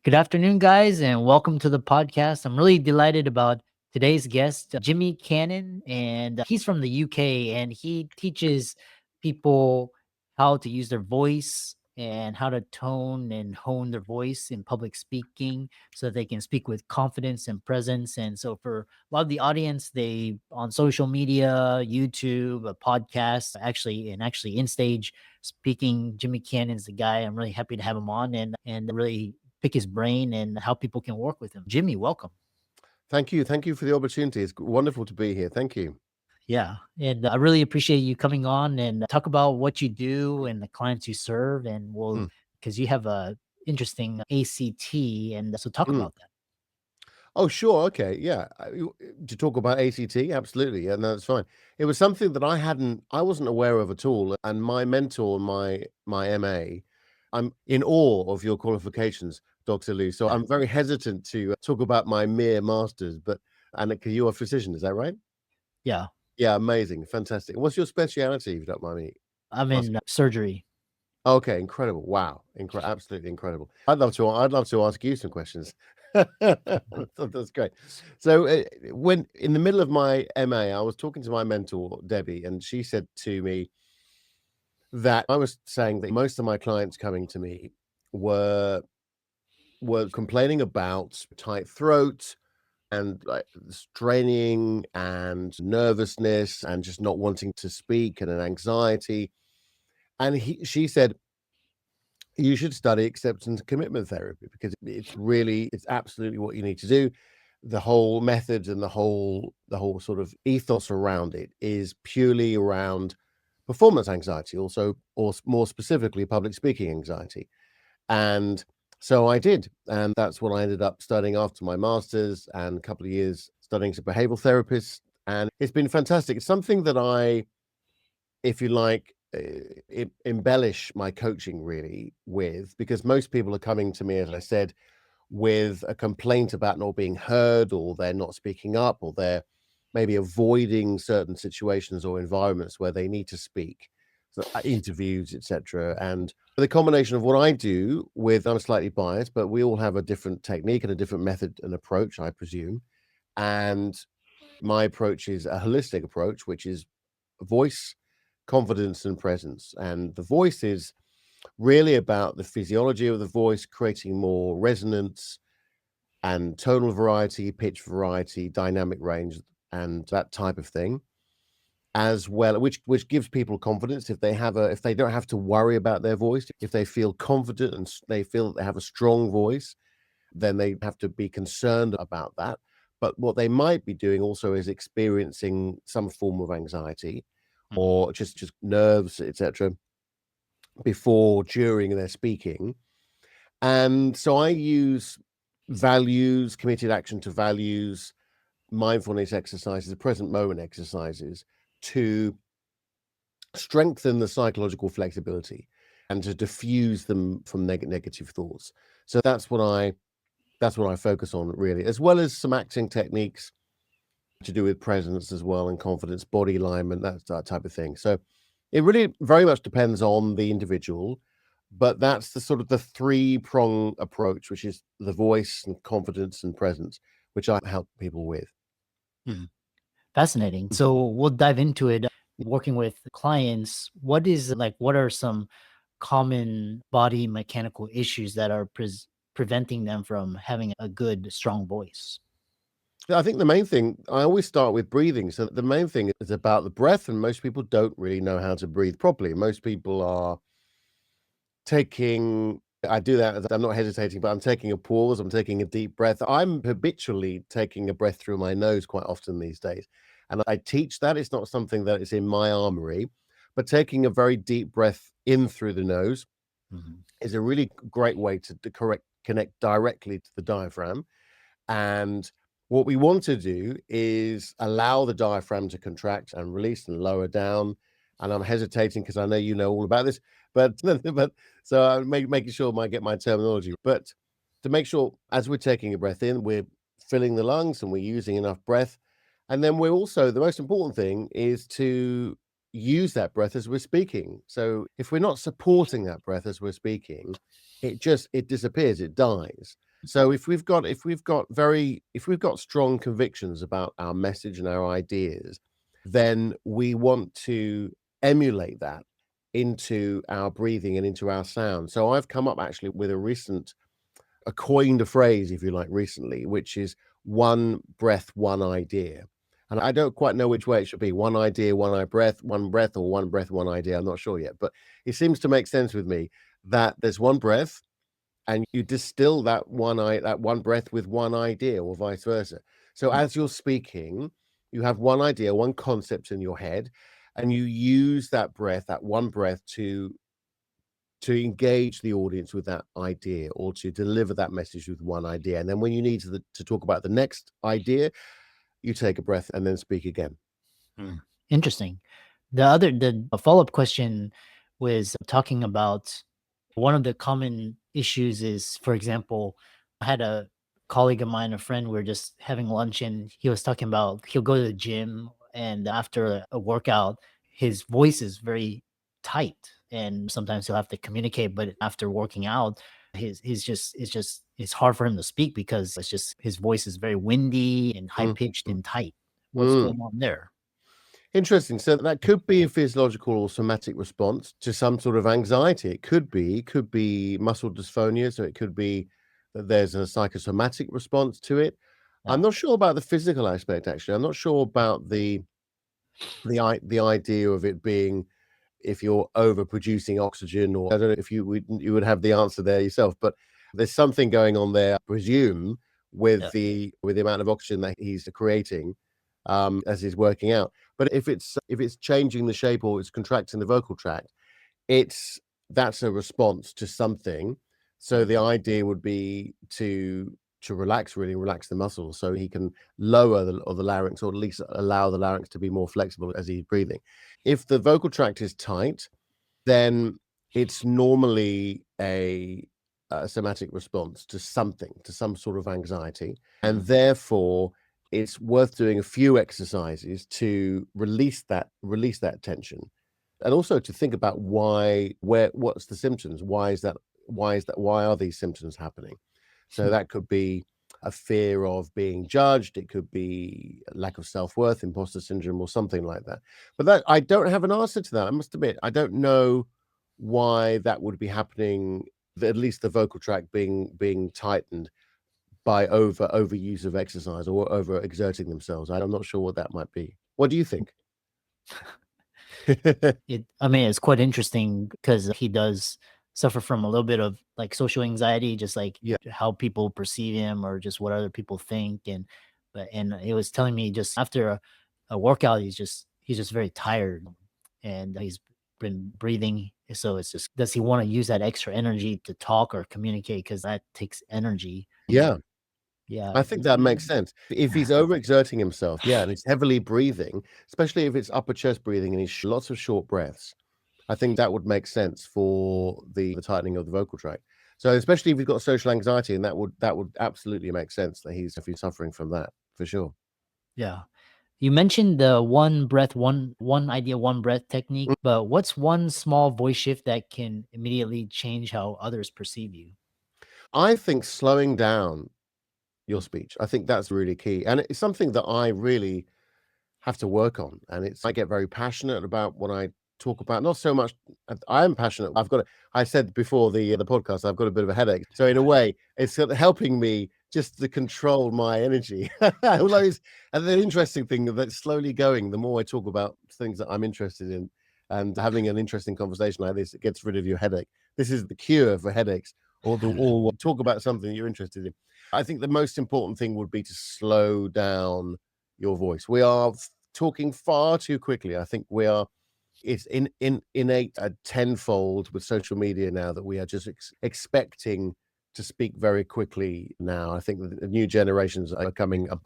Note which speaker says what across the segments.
Speaker 1: Good afternoon, guys, and welcome to the podcast. I'm really delighted about today's guest, Jimmy Cannon, and he's from the UK, and he teaches people how to use their voice and how to tone and hone their voice in public speaking so that they can speak with confidence and presence. And so, for a lot of the audience, they on social media, YouTube, a podcast, actually in stage speaking. Jimmy Cannon's the guy. I'm really happy to have him on and really pick his brain and how people can work with him. Jimmy, welcome.
Speaker 2: Thank you. Thank you for the opportunity. It's wonderful to be here. Thank you.
Speaker 1: Yeah. And I really appreciate you coming on and talk about what you do and the clients you serve. And
Speaker 2: Mm,
Speaker 1: because you have a interesting ACT. And so talk
Speaker 2: mm.
Speaker 1: about that.
Speaker 2: Oh, sure. Okay. Yeah. To talk about ACT, absolutely. Yeah, no, that's fine. It was something that I wasn't aware of at all. And my mentor, my MA, I'm in awe of your qualifications, Dr. Lou. So
Speaker 1: Yeah.
Speaker 2: I'm very hesitant to talk about my mere masters, but and you're a physician, is that right?
Speaker 1: Yeah.
Speaker 2: Yeah, amazing, fantastic. What's your speciality, if you don't mind me
Speaker 1: I'm in
Speaker 2: asking?
Speaker 1: surgery.
Speaker 2: Okay, incredible. Wow. Absolutely incredible. I'd love to ask you some questions. That's great. So, when in the middle of my MA, I was talking to my mentor, Debbie, and she said to me that I was saying that most of my clients coming to me were complaining about tight throat and like straining and nervousness and just not wanting to speak and an anxiety. And she said you should study acceptance commitment therapy because it's absolutely what you need to do. The whole methods and the whole sort of ethos around it is purely around performance anxiety, also, or more specifically, public speaking anxiety. And so I did, and that's what I ended up studying after my master's and a couple of years studying as a behavioral therapist. And it's been fantastic. It's something that if you like, embellish my coaching really with, because most people are coming to me, as I said, with a complaint about not being heard, or they're not speaking up, or they're maybe avoiding certain situations or environments where they need to speak, so, interviews, etc. And the combination of what I do with, I'm slightly biased, but we all have a different technique and a different method and approach, I presume. And my approach is a holistic approach, which is voice, confidence, and presence. And the voice is really about the physiology of the voice, creating more resonance and tonal variety, pitch variety, dynamic range, and that type of thing, as well, which gives people confidence. If they don't have to worry about their voice, if they feel confident and they feel that they have a strong voice, then they have to be concerned about that. But what they might be doing also is experiencing some form of anxiety
Speaker 1: Mhm.
Speaker 2: or just nerves, etc., before, during their speaking. And so I use values, committed action to values, mindfulness exercises, present moment exercises to strengthen the psychological flexibility and to diffuse them from negative thoughts. So that's what I focus on really, as well as some acting techniques to do with presence as well and confidence, body alignment, that type of thing. So it really very much depends on the individual, but that's the sort of the three-prong approach, which is the voice and confidence and presence, which I help people with.
Speaker 1: Mhm. Fascinating. So we'll dive into it. Working with clients, what are some common body mechanical issues that are preventing them from having a good, strong voice?
Speaker 2: I think the main thing, I always start with breathing. So the main thing is about the breath, and most people don't really know how to breathe properly. Most people are taking I do that, I'm not hesitating, but I'm taking a pause, I'm taking a deep breath. I'm habitually taking a breath through my nose quite often these days, and I teach that. It's not something that is in my armory, but taking a very deep breath in through the nose
Speaker 1: Mhm.
Speaker 2: is a really great way to correct connect directly to the diaphragm. And what we want to do is allow the diaphragm to contract and release and lower down. And I'm hesitating because I know you know all about this, but but so I'm making sure I get my terminology. But to make sure as we're taking a breath in, we're filling the lungs and we're using enough breath. And then we're also, the most important thing is to use that breath as we're speaking. So if we're not supporting that breath as we're speaking, it disappears, it dies. So if we've got strong convictions about our message and our ideas, then we want to emulate that into our breathing and into our sound. So I've come up actually with a coined a phrase, if you like, recently, which is one breath, one idea. And I don't quite know which way it should be. One idea, one breath, or one breath, one idea. I'm not sure yet, but it seems to make sense with me that there's one breath and you distill that one breath with one idea or vice versa. So
Speaker 1: Mm,
Speaker 2: as you're speaking, you have one idea, one concept in your head, and you use that breath, that one breath to engage the audience with that idea or to deliver that message with one idea. And then when you need to talk about the next idea, you take a breath and then speak again.
Speaker 1: mm. Interesting. The follow-up question was talking about one of the common issues is, for example, I had a colleague of mine, a friend, we were just having lunch and he was talking about he'll go to the gym and after a workout, his voice is very tight and sometimes he'll have to communicate, but after working out, it's hard for him to speak because it's just his voice is very windy and high
Speaker 2: Mm,
Speaker 1: pitched
Speaker 2: mm,
Speaker 1: and tight. What's
Speaker 2: mm.
Speaker 1: going on there?
Speaker 2: Interesting. So that could be a physiological or somatic response to some sort of anxiety. It could be muscle dysphonia. So it could be that there's a psychosomatic response to it. I'm
Speaker 1: Yeah.
Speaker 2: not sure about the physical aspect, actually. I'm not sure about the idea of it being if you're overproducing oxygen, or I don't know if you would have the answer there yourself, but there's something going on there, I presume,
Speaker 1: Yeah.
Speaker 2: with the amount of oxygen that he's creating as he's working out. But if it's changing the shape or it's contracting the vocal tract, it's that's a response to something. So
Speaker 1: Mm,
Speaker 2: the idea would be to relax, really relax the muscles so he can lower the larynx, or at least allow the larynx to be more flexible as he's breathing. If the vocal tract is tight, then it's normally a somatic response to something, to some sort of anxiety, and
Speaker 1: mm,
Speaker 2: therefore it's worth doing a few exercises to release that tension, and also to think about what's the symptoms, why are these symptoms happening. So
Speaker 1: mm.
Speaker 2: that could be a fear of being judged, it could be a lack of self-worth, imposter syndrome, or something like that. But that I don't have an answer to that. I must admit, I don't know why that would be happening, at least the vocal tract being tightened by overuse of exercise or over exerting themselves. I'm not sure what that might be. What do you think?
Speaker 1: I mean, it's quite interesting because he does suffer from a little bit of like social anxiety, just like
Speaker 2: Yeah.
Speaker 1: how people perceive him or just what other people think. And he was telling me just after a workout, he's just very tired and he's been breathing. So it's just, does he want to use that extra energy to talk or communicate? Because that takes energy.
Speaker 2: Yeah.
Speaker 1: Yeah.
Speaker 2: I think that makes sense. If he's overexerting himself, yeah, and he's heavily breathing, especially if it's upper chest breathing and he's lots of short breaths, I think that would make sense for the tightening of the vocal tract. So especially if he's got social anxiety, and that would absolutely make sense that he's if he's suffering from that for sure.
Speaker 1: Yeah. You mentioned the one breath, one idea, one breath technique,
Speaker 2: Mm,
Speaker 1: but what's one small voice shift that can immediately change how others perceive you?
Speaker 2: I think slowing down your
Speaker 1: Mm,
Speaker 2: speech, I think that's really key, and it's something that I really have to work on, and it's I get very passionate about what I talk about. Not so much I am passionate. I said before the podcast, I've got a bit of a headache. So in a way, it's sort of helping me just to control my energy. Although it's and the interesting thing that's slowly going, the more I talk about things that I'm interested in and having an interesting conversation like this, it gets rid of your headache. This is the cure for headaches, or talk about something you're interested in. I think the most important thing would be to slow down your voice. We are talking far too quickly. I think we are. It's innate tenfold with social media now that we are just expecting to speak very quickly now. I think that the new generations are coming up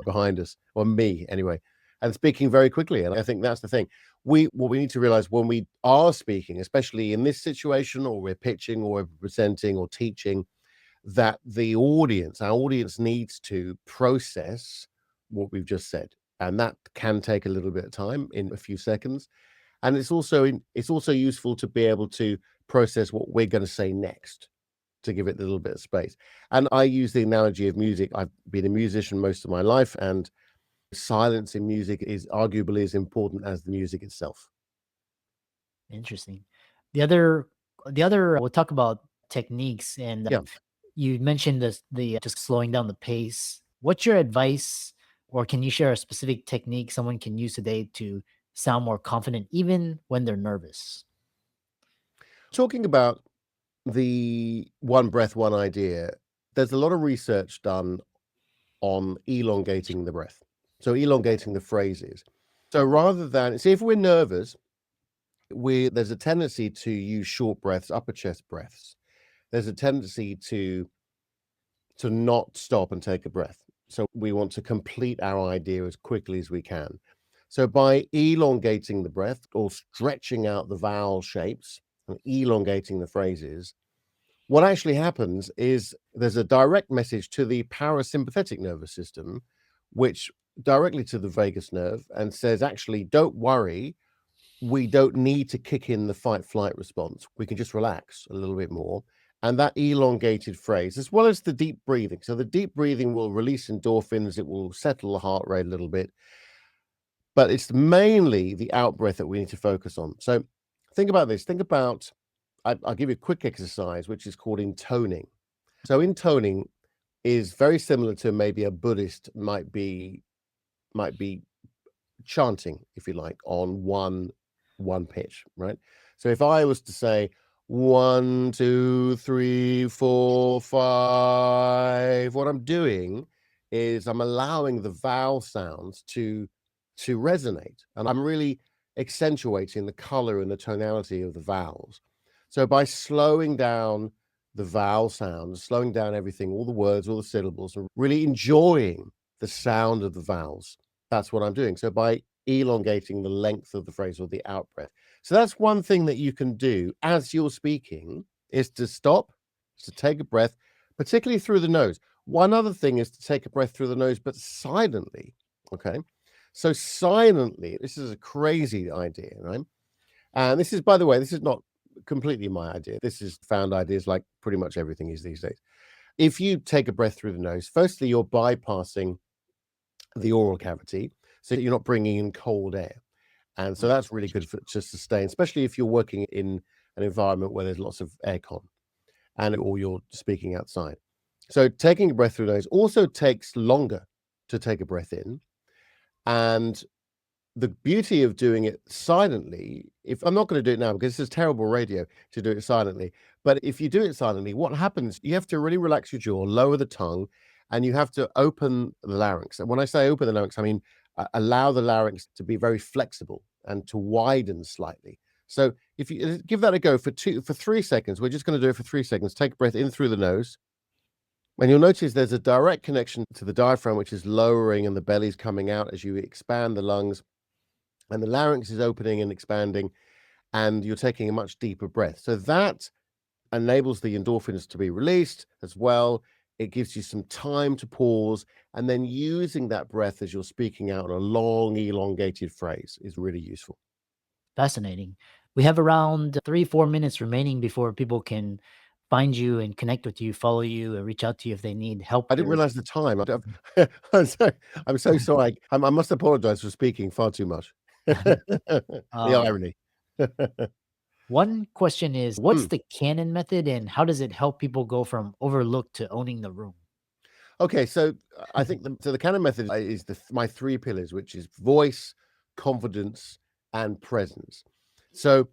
Speaker 2: behind us, or me anyway, and speaking very quickly. And I think that's the thing. What we need to realize when we are speaking, especially in this situation, or we're pitching, or we're presenting, or teaching, that our audience needs to process what we've just said, and that can take a little bit of time, in a few seconds. And it's also useful to be able to process what we're going to say next. to give it a little bit of space. And I use the analogy of music. I've been a musician most of my life, and silence in music is arguably as important as the music itself.
Speaker 1: Interesting. The other we'll talk about techniques, and
Speaker 2: Yeah.
Speaker 1: you mentioned this, the just slowing down the pace. What's your advice, or can you share a specific technique someone can use today to sound more confident even when they're nervous?
Speaker 2: Talking about the one breath, one idea, there's a lot of research done on elongating the breath. So elongating the phrases. So rather than see if we're nervous, there's a tendency to use short breaths, upper chest breaths. There's a tendency to not stop and take a breath. So we want to complete our idea as quickly as we can. So by elongating the breath or stretching out the vowel shapes and elongating the phrases, what actually happens is there's a direct message to the parasympathetic nervous system, which directly to the vagus nerve and says, actually, don't worry. We don't need to kick in the fight flight response. We can just relax a little bit more. And that elongated phrase, as well as the deep breathing. So the deep breathing will release endorphins. It will settle the heart rate a little bit. But it's mainly the out breath that we need to focus on. So think about this. Think about, I'll give you a quick exercise, which is called intoning. So intoning is very similar to maybe a Buddhist might be chanting, if you like, on one pitch, right? So if I was to say 1, 2, 3, 4, 5, what I'm doing is I'm allowing the vowel sounds to resonate, and I'm really accentuating the color and the tonality of the vowels. So by slowing down the vowel sounds, slowing down everything, all the words, all the syllables, and really enjoying the sound of the vowels, that's what I'm doing. So by elongating the length of the phrase or the out breath. So that's one thing that you can do as you're speaking is to stop, to take a breath, particularly through the nose. One other thing is to take a breath through the nose, but silently. Okay. So silently, this is a crazy idea, right? And this is, by the way, this is not completely my idea. This is found ideas like pretty much everything is these days. If you take a breath through the nose, firstly, you're bypassing the oral cavity, so you're not bringing in cold air. And so that's really good for to sustain, especially if you're working in an environment where there's lots of aircon or you're speaking outside. So taking a breath through the nose also takes longer to take a breath in. And the beauty of doing it silently, if I'm not going to do it now because this is terrible radio to do it silently, but if you do it silently, what happens, you have to really relax your jaw, lower the tongue, and you have to open the larynx. And when I say open the larynx, I mean allow the larynx to be very flexible and to widen slightly. So if you give that a go for 3 seconds, we're just going to do it for 3 seconds. Take a breath in through the nose. And you'll notice there's a direct connection to the diaphragm, which is lowering and the belly's coming out as you expand the lungs, and the larynx is opening and expanding, and you're taking a much deeper breath. So that enables the endorphins to be released as well. It gives you some time to pause, and then using that breath as you're speaking out a long, elongated phrase is really useful.
Speaker 1: Fascinating. We have around 3, 4 minutes remaining before people can find you and connect with you, follow you, and reach out to you if they need help
Speaker 2: I didn't
Speaker 1: or
Speaker 2: realize the time. I'm so sorry. I must apologize for speaking far too much. The
Speaker 1: um,
Speaker 2: irony.
Speaker 1: one question is, what's
Speaker 2: Mm.
Speaker 1: the canon method and how does it help people go from overlooked to owning the room?
Speaker 2: Okay, so I think the Canon method is my three pillars, which is voice, confidence, and presence. So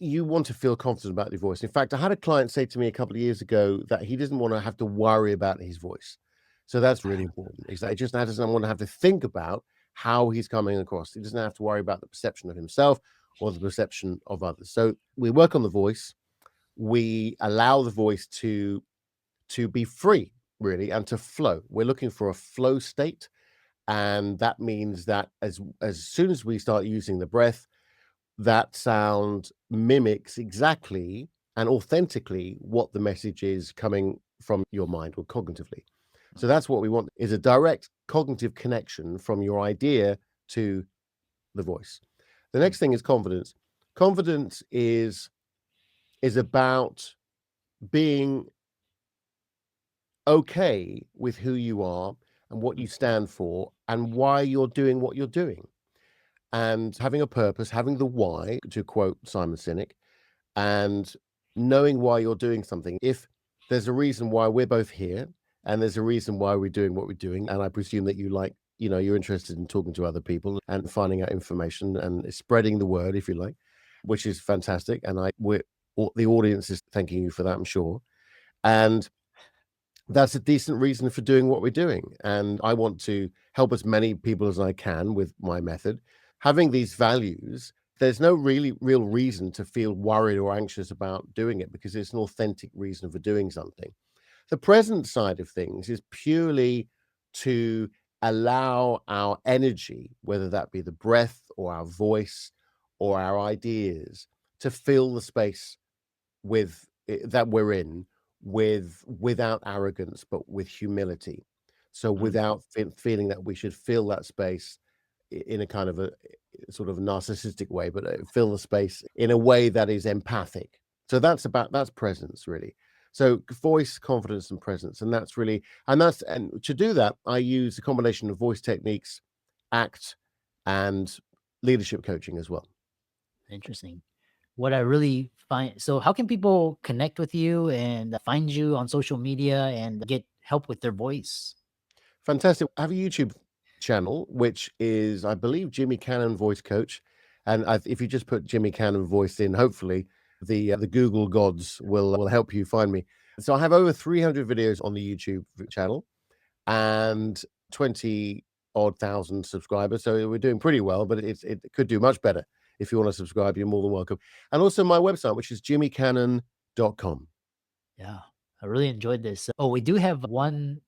Speaker 2: you want to feel confident about your voice. In fact, I had a client say to me a couple of years ago that he doesn't want to have to worry about his voice. So that's really important. Is that he just doesn't want to have to think about how he's coming across. He doesn't have to worry about the perception of himself or the perception of others. So we work on the voice. We allow the voice to be free, really, and to flow. We're looking for a flow state, and that means that as soon as we start using the breath, that sound mimics exactly and authentically what the message is coming from your mind or cognitively. So that's what we want, is a direct cognitive connection from your idea to the voice. The next thing is confidence. Confidence is about being okay with who you are and what you stand for and why you're doing what you're doing. And having a purpose, having the why, to quote Simon Sinek, and knowing why you're doing something. If there's a reason why we're both here and there's a reason why we're doing what we're doing, and I presume that you like, you're interested in talking to other people and finding out information and spreading the word, if you like, which is fantastic. And the audience is thanking you for that, I'm sure. And that's a decent reason for doing what we're doing. And I want to help as many people as I can with my method. Having these values, there's no really real reason to feel worried or anxious about doing it because it's an authentic reason for doing something. The present side of things is purely to allow our energy, whether that be the breath or our voice or our ideas, to fill the space that we're in without arrogance, but with humility. So
Speaker 1: Mm,
Speaker 2: without feeling that we should fill that space in a kind of a sort of narcissistic way, but fill the space in a way that is empathic. So that's presence really. So voice, confidence, and presence, and that's really and to do that, I use a combination of voice techniques, ACT, and leadership coaching as well.
Speaker 1: interesting. What I really find, so how can people connect with you and find you on social media and get help with their voice?
Speaker 2: Fantastic. I have a YouTube channel, which is, I believe, Jimmy Cannon Voice Coach. And if you just put Jimmy Cannon Voice in, hopefully the Google gods will help you find me. So I have over 300 videos on the YouTube channel and 20 odd thousand subscribers. So we're doing pretty well, but it could do much better. If you want to subscribe, you're more than welcome. And also my website, which is jimmycannon.com.
Speaker 1: Yeah, I really enjoyed this. Oh, we do have one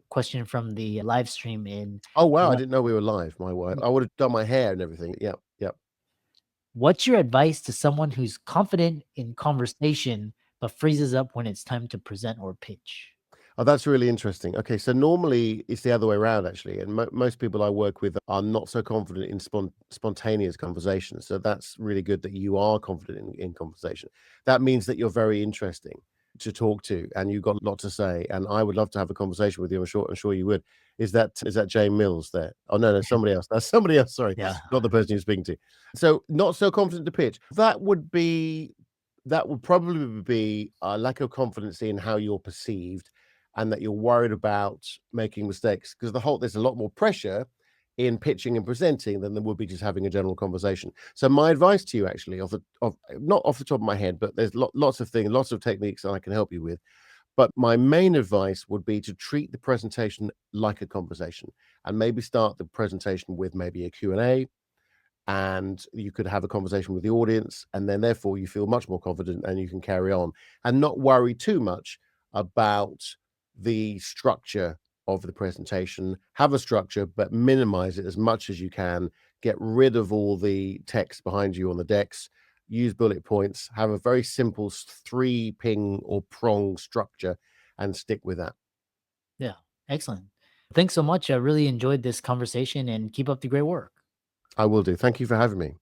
Speaker 1: question from the live stream in.
Speaker 2: Oh wow, I
Speaker 1: What,
Speaker 2: didn't know we were live. My wife. I would have done my hair and everything. Yep, yep.
Speaker 1: what's your advice to someone who's confident in conversation but freezes up when it's time to present or pitch?
Speaker 2: Oh, that's really interesting. Okay, so normally it's the other way around, actually, and most people I work with are not so confident in spontaneous conversations. So that's really good that you are confident in conversation. That means that you're very interesting to talk to, and you've got a lot to say. And I would love to have a conversation with you. I'm sure you would. Is that Jane Mills there? Oh no, somebody else. That's somebody else. Sorry,
Speaker 1: Yeah.
Speaker 2: not the person you're speaking to. So not so confident to pitch. That would probably be a lack of confidence in how you're perceived and that you're worried about making mistakes because there's a lot more pressure in pitching and presenting than there would be just having a general conversation. So my advice to you actually not off the top of my head, but there's lots of things, lots of techniques that I can help you with. But my main advice would be to treat the presentation like a conversation and maybe start the presentation with maybe a Q&A, and you could have a conversation with the audience, and then therefore you feel much more confident and you can carry on and not worry too much about the structure of the presentation. Have a structure but minimize it as much as you can. Get rid of all the text behind you on the decks. Use bullet points. Have a very simple three ping or prong structure and stick with that.
Speaker 1: Yeah. Excellent. Thanks so much. I really enjoyed this conversation and keep up the great work.
Speaker 2: I will do. Thank you for having me.